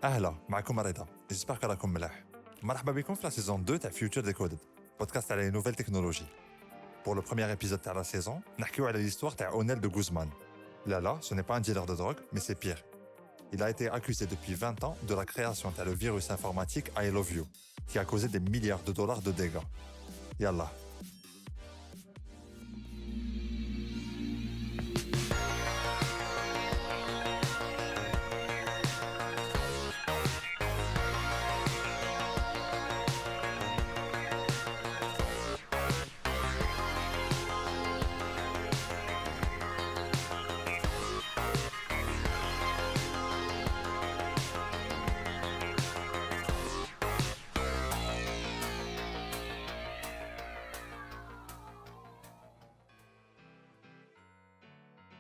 اهلا معكم رضا j'espère que راكم ملاح مرحبا بكم في la saison 2 تاع Future Decoded podcast على les nouvelles technologies. Pour le premier épisode de la saison نحكيو على l'histoire تاع Onel de Guzman. Là, ce n'est pas un dealer de drogue, mais c'est pire. Il a été accusé depuis 20 ans de la création de le virus informatique I Love You, qui a causé des milliards de dollars de dégâts. Yallah.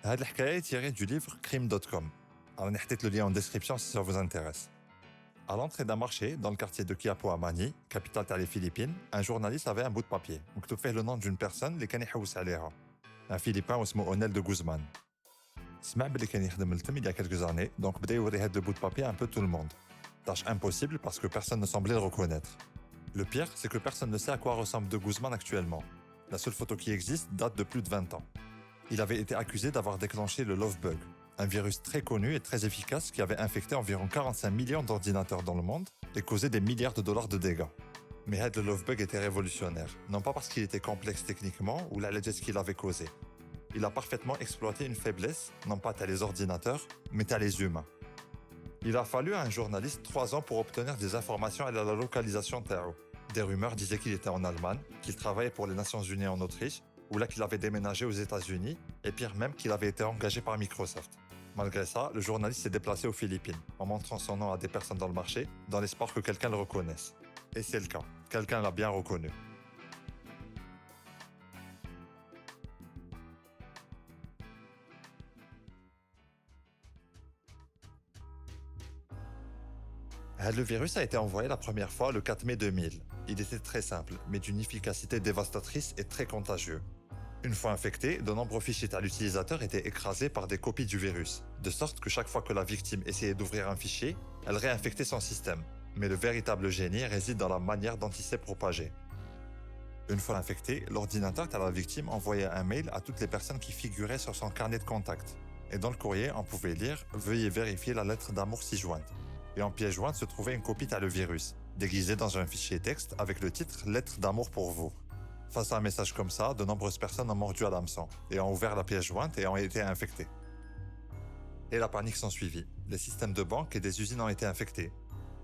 Cette histoire est tirée du livre crime.com. Alors, je vais le lien en description si ça vous intéresse. À l'entrée d'un marché, dans le quartier de Quiapo à Manille, capitale des Philippines, un journaliste avait un bout de papier où il fait le nom d'une personne qui كان يحوس عليها. Un Philippin اسمه Onel de Guzman. سمع باللي كان يخدم التم il y a quelques années, donc بدا يوري هاد bout de papier un peu tout le monde. Tâche impossible parce que personne ne semblait le reconnaître. Le pire, c'est que personne ne sait à quoi ressemble de Guzman actuellement. La seule photo qui existe date de plus de 20 ans. Il avait été accusé d'avoir déclenché le Love Bug, un virus très connu et très efficace qui avait infecté environ 45 millions d'ordinateurs dans le monde et causé des milliards de dollars de dégâts. Mais le Love Bug était révolutionnaire, non pas parce qu'il était complexe techniquement ou la legesse qu'il avait causé. Il a parfaitement exploité une faiblesse, non pas les ordinateurs, mais les humains. Il a fallu à un journaliste 3 ans pour obtenir des informations à la localisation Tao. Des rumeurs disaient qu'il était en Allemagne, qu'il travaillait pour les Nations Unies en Autriche, ou là qu'il avait déménagé aux États-Unis, et pire même qu'il avait été engagé par Microsoft. Malgré ça, le journaliste s'est déplacé aux Philippines, en montrant son nom à des personnes dans le marché, dans l'espoir que quelqu'un le reconnaisse. Et c'est le cas, quelqu'un l'a bien reconnu. Le virus a été envoyé la première fois le 4 mai 2000. Il était très simple, mais d'une efficacité dévastatrice et très contagieux. Une fois infecté, de nombreux fichiers à l'utilisateur étaient écrasés par des copies du virus, de sorte que chaque fois que la victime essayait d'ouvrir un fichier, elle réinfectait son système. Mais le véritable génie réside dans la manière dont il s'est propagé. Une fois infecté, l'ordinateur de la victime envoyait un mail à toutes les personnes qui figuraient sur son carnet de contact. Et dans le courrier, on pouvait lire « Veuillez vérifier la lettre d'amour ci-jointe ». Et en pièce jointe se trouvait une copie de le virus, déguisée dans un fichier texte avec le titre « Lettre d'amour pour vous ». Face à un message comme ça, de nombreuses personnes ont mordu à l'hameçon et ont ouvert la pièce jointe et ont été infectées. Et la panique s'ensuivit. Les systèmes de banque et des usines ont été infectés.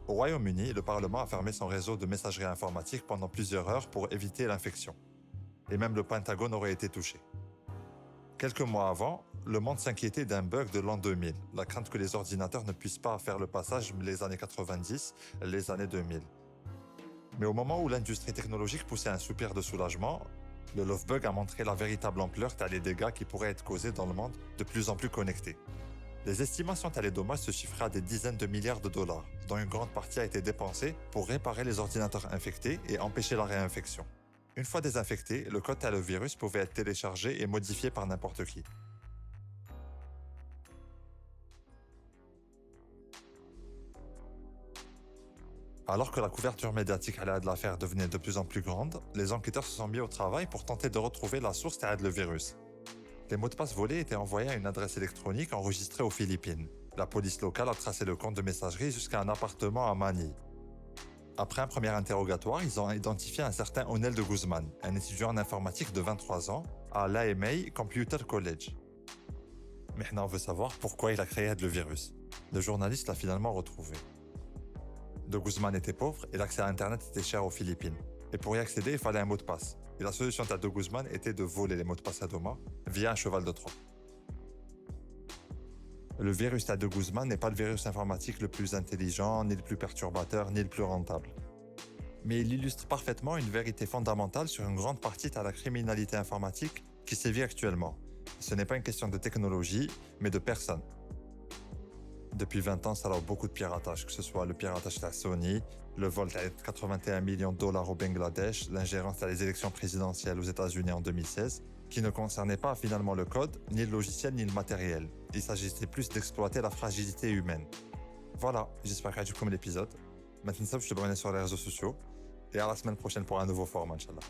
Au Royaume-Uni, le Parlement a fermé son réseau de messagerie informatique pendant plusieurs heures pour éviter l'infection. Et même le Pentagone aurait été touché. Quelques mois avant, le monde s'inquiétait d'un bug de l'an 2000, la crainte que les ordinateurs ne puissent pas faire le passage les années 90, les années 2000. Mais au moment où l'industrie technologique poussait un soupir de soulagement, le Love Bug a montré la véritable ampleur des dégâts qui pourraient être causés dans le monde de plus en plus connecté. Les estimations des dommages se chiffraient à des dizaines de milliards de dollars, dont une grande partie a été dépensée pour réparer les ordinateurs infectés et empêcher la réinfection. Une fois désinfecté, le code le virus pouvait être téléchargé et modifié par n'importe qui. Alors que la couverture médiatique à de l'affaire devenait de plus en plus grande, les enquêteurs se sont mis au travail pour tenter de retrouver la source de le virus. Les mots de passe volés étaient envoyés à une adresse électronique enregistrée aux Philippines. La police locale a tracé le compte de messagerie jusqu'à un appartement à Manille. Après un premier interrogatoire, ils ont identifié un certain Onel de Guzman, un étudiant en informatique de 23 ans, à l'AMA Computer College. Maintenant, on veut savoir pourquoi il a créé le virus. Le journaliste l'a finalement retrouvé. De Guzman était pauvre et l'accès à Internet était cher aux Philippines. Et pour y accéder, il fallait un mot de passe. Et la solution de Guzman était de voler les mots de passe à Doma via un cheval de Troie. Le virus de Guzman n'est pas le virus informatique le plus intelligent, ni le plus perturbateur, ni le plus rentable. Mais il illustre parfaitement une vérité fondamentale sur une grande partie de la criminalité informatique qui sévit actuellement. Ce n'est pas une question de technologie, mais de personnes. Depuis 20 ans, ça a beaucoup de piratage, que ce soit le piratage de la Sony, le vol de 81 millions de dollars au Bangladesh, l'ingérence dans les élections présidentielles aux États-Unis en 2016, qui ne concernait pas finalement le code, ni le logiciel, ni le matériel. Il s'agissait plus d'exploiter la fragilité humaine. Voilà, j'espère que l'épisode. Maintenant, je te abonner sur les réseaux sociaux. Et à la semaine prochaine pour un nouveau format, Inch'Allah.